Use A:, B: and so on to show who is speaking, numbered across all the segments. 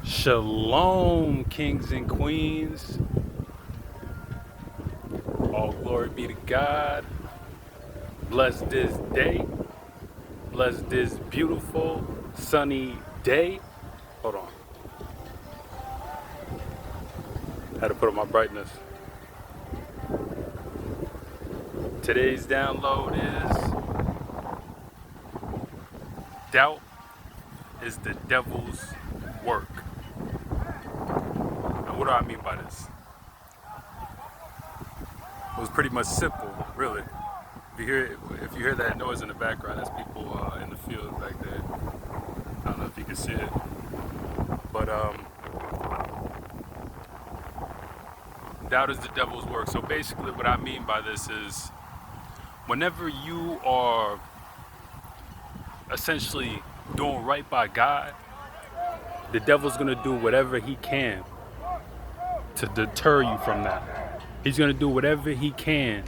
A: Shalom, kings and queens. All glory be to God. Bless this day. Bless this beautiful, sunny day. Hold on. Had to put up my brightness. Today's download is doubt is the devil's work. Now, what do I mean by this? It was pretty much simple, really. If you hear that noise in the background, that's people in the field back there. I don't know if you can see it, but doubt is the devil's work. So basically, what I mean by this is, whenever you are essentially doing right by God, the devil's gonna do whatever he can to deter you from that. He's gonna do whatever he can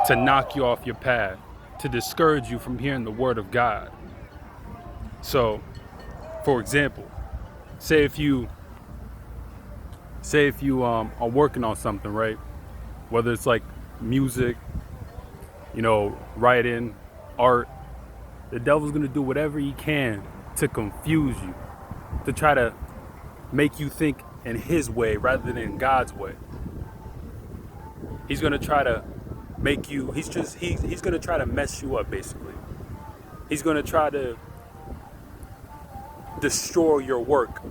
A: to knock you off your path, to discourage you from hearing the word of God. So, for example, say if you are working on something, right? Whether it's like music, writing, art, the devil's gonna do whatever he can to confuse you, to try to make you think in his way rather than in God's way. He's gonna try to make you, he's gonna try to mess you up, basically. He's gonna try to destroy your work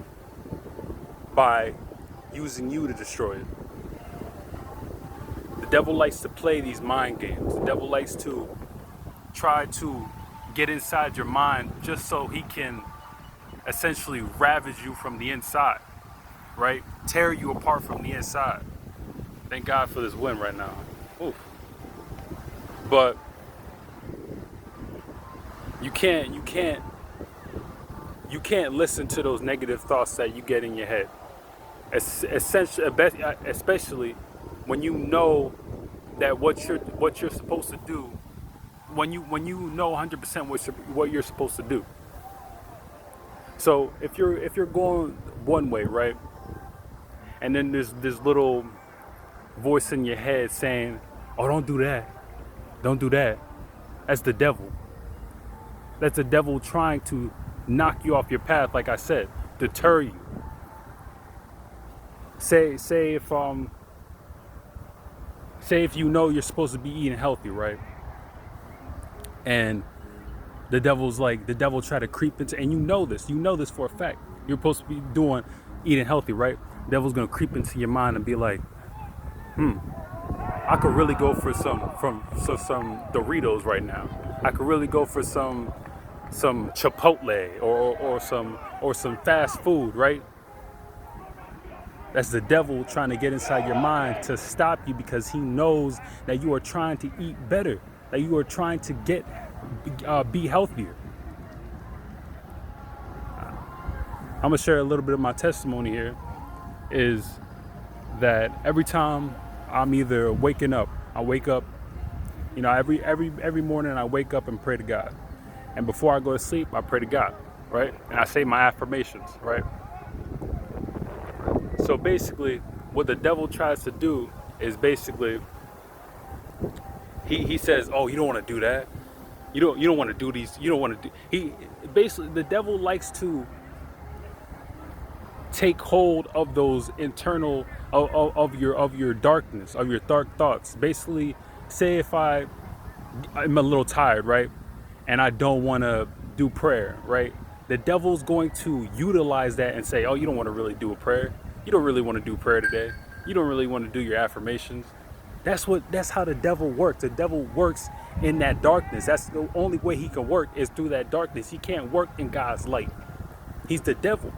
A: by using you to destroy it. The devil likes to play these mind games. The devil likes to try to get inside your mind just so he can essentially ravage you from the inside, right? Tear you apart from the inside. Thank God for this wind right now. Oof. But you can't listen to those negative thoughts that you get in your head. Especially when you know that what you're supposed to do, when you know 100% what you're supposed to do. So if you're going one way, right, and then there's this little voice in your head saying, "Oh, don't do that, don't do that," that's the devil. That's the devil trying to knock you off your path, like I said, deter you. Say if you know you're supposed to be eating healthy, right? And the devil try to creep into, and you know this for a fact. You're supposed to be eating healthy, right? The devil's gonna creep into your mind and be like, I could really go for some Doritos right now. I could really go for some Chipotle or some fast food, right? That's the devil trying to get inside your mind to stop you, because he knows that you are trying to eat better, that you are trying to be healthier. I'm gonna share a little bit of my testimony here. Is that every time I'm either waking up, I wake up, every morning I wake up and pray to God, and before I go to sleep, I pray to God, right? And I say my affirmations, right? So basically, what the devil tries to do is basically, he says, "Oh, you don't want to do that. You don't want to do these. You don't want to do." The devil likes to take hold of those internal of your darkness, of your dark thoughts. Basically, say if I'm a little tired, right, and I don't want to do prayer, right? The devil's going to utilize that and say, "Oh, you don't want to really do a prayer. You don't really want to do prayer today. You don't really want to do your affirmations." That's how the devil works. The devil works in that darkness. That's the only way he can work, is through that darkness. He can't work in God's light. He's the devil.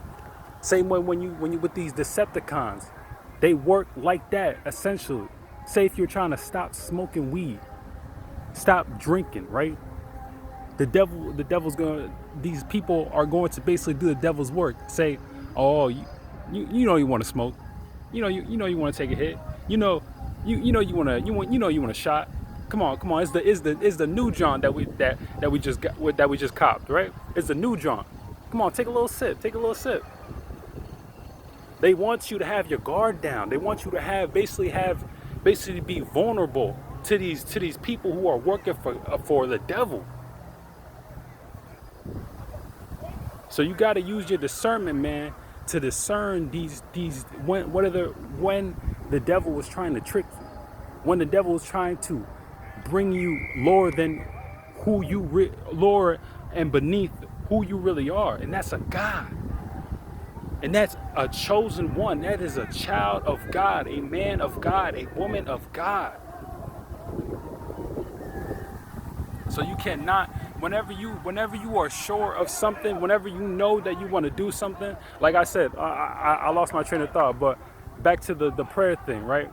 A: Same way when you with these Decepticons, they work like that essentially. Say if you're trying to stop smoking weed, stop drinking, right? These people are going to basically do the devil's work. Say, "Oh, you want to smoke, you want to take a hit, you want a shot. Come on, it's the new John that we just copped, right? It's the new John. Come on, take a little sip, They want you to have your guard down. They want you to basically be vulnerable to these people who are working for the devil. So you got to use your discernment, man, to discern when the devil was trying to trick you, when the devil was trying to bring you lower than lower and beneath who you really are, and that's a God, and that's a chosen one. That is a child of God, a man of God, a woman of God. So you cannot, whenever you are sure of something, whenever you know that you want to do something, like I said, I lost my train of thought, but back to the prayer thing, right?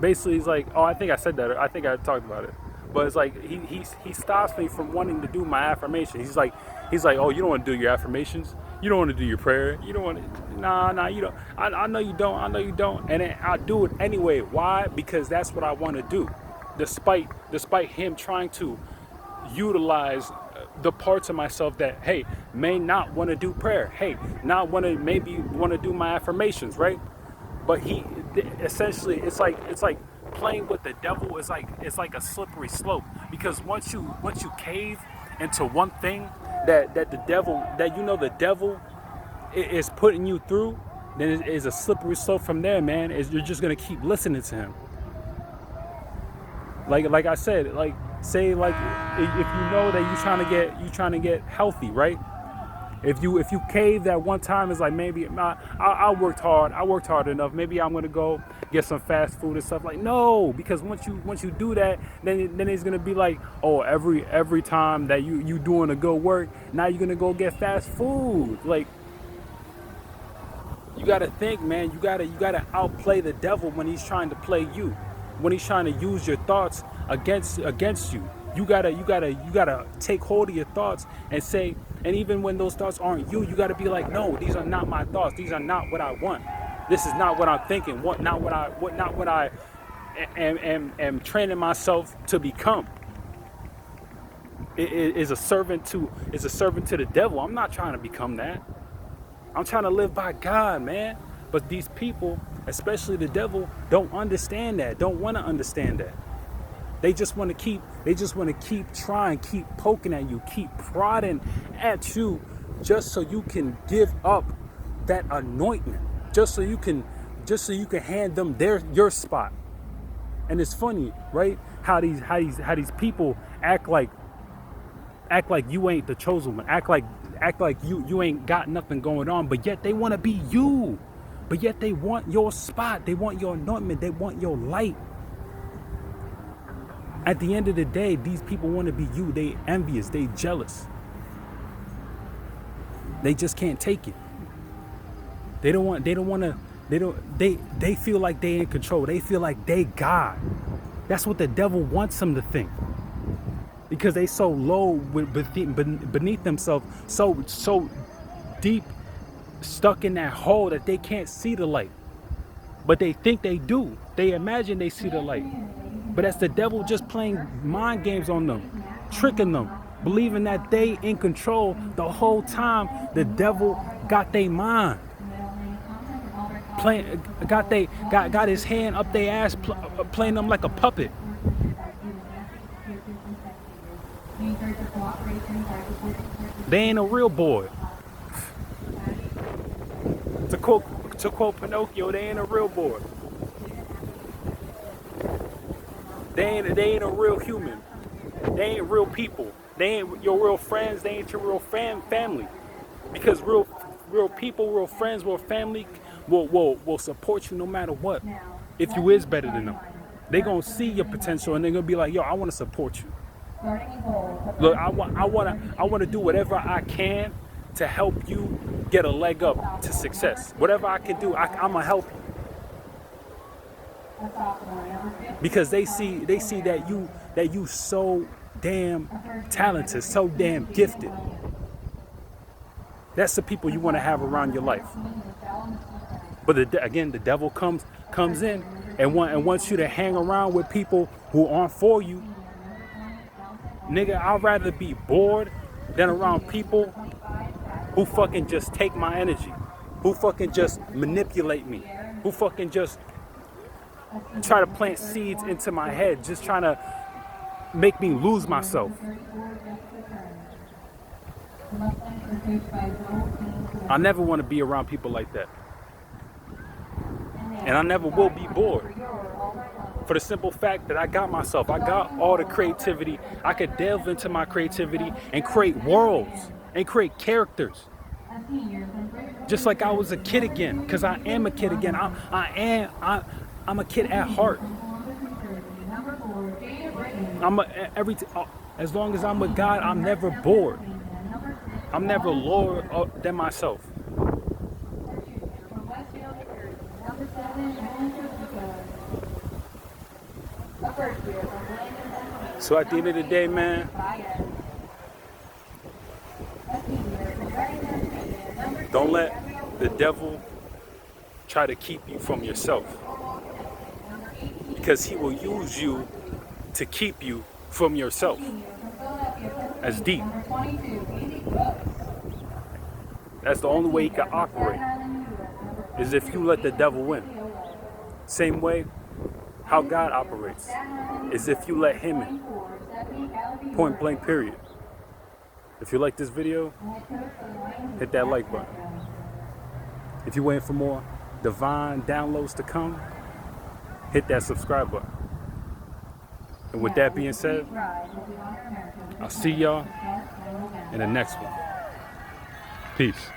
A: Basically, he's like, oh, I think I said that. I think I talked about it. But it's like he stops me from wanting to do my affirmation. He's like, oh, you don't want to do your affirmations. You don't want to do your prayer. You don't want to. Nah, you don't. I know you don't. I know you don't. And then I do it anyway. Why? Because that's what I want to do. Despite him trying to utilize the parts of myself that, hey, may not want to do prayer, hey, maybe want to do my affirmations, right? But he essentially, it's like playing with the devil is it's like a slippery slope, because once you cave into one thing that the devil the devil is putting you through, then it is a slippery slope from there, man. You're just gonna keep listening to him. Like I said, say if you know that you're trying to get healthy, right? If you cave that one time, it's like, maybe I worked hard enough. Maybe I'm gonna go get some fast food and stuff. Like, no, because once you do that, then it's gonna be like, oh, every time that you doing a good work, now you're gonna go get fast food. Like, you gotta think, man. You gotta outplay the devil when he's trying to play you. When he's trying to use your thoughts against you. You gotta take hold of your thoughts and say, and even when those thoughts aren't you gotta be like, no, these are not my thoughts. These are not what I want. This is not what I'm thinking. Not what I am training myself to become. It is a servant to the devil. I'm not trying to become that. I'm trying to live by God, man. But these people, especially the devil, don't understand that. Don't want to understand that. They just want to keep trying, keep poking at you, keep prodding at you, just so you can give up that anointment, just so you can hand them your spot. And it's funny, right? How these people act like you ain't the chosen one, act like you ain't got nothing going on, but yet they want to be you. But yet they want your spot, they want your anointment, they want your light. At the end of the day, these people want to be you. They envious, they jealous. They just can't take it. They feel like they in control. They feel like they God. That's what the devil wants them to think. Because they so low beneath themselves, so deep stuck in that hole that they can't see the light. But they think they do. They imagine they see the light. But that's the devil just playing mind games on them, tricking them, believing that they in control the whole time. The devil got their mind. Got his hand up their ass, playing them like a puppet. They ain't a real boy. To quote Pinocchio, they ain't a real boy. They ain't a real human. They ain't real people. They ain't your real friends. They ain't your real family. Because real people, real friends, real family will support you no matter what. If you is better than them, they gonna see your potential and they're gonna be like, yo, I want to support you. Look, I want to do whatever I can to help you get a leg up to success. Whatever I can do, I'm gonna help you. Because they see that you so damn talented, so damn gifted. That's the people you want to have around your life. But again, the devil comes in and wants you to hang around with people who aren't for you. Nigga, I'd rather be bored than around people who fucking just take my energy, who fucking just manipulate me, who fucking just try to plant seeds into my head, just trying to make me lose myself. I never want to be around people like that. And I never will be bored. For the simple fact that I got myself. I got all the creativity. I could delve into my creativity and create worlds and create characters. Just like I was a kid again, because I am a kid again. I'm a kid at heart. As long as I'm with God, I'm never bored. I'm never lower than myself. So at the end of the day, man, don't let the devil try to keep you from yourself, because he will use you to keep you from yourself. That's deep. That's the only way he can operate, is if you let the devil win. Same way how God operates, is if you let him in. Point blank, period. If you like this video, hit that like button. If you're waiting for more divine downloads to come, hit that subscribe button. And with that being said, I'll see y'all in the next one. Peace.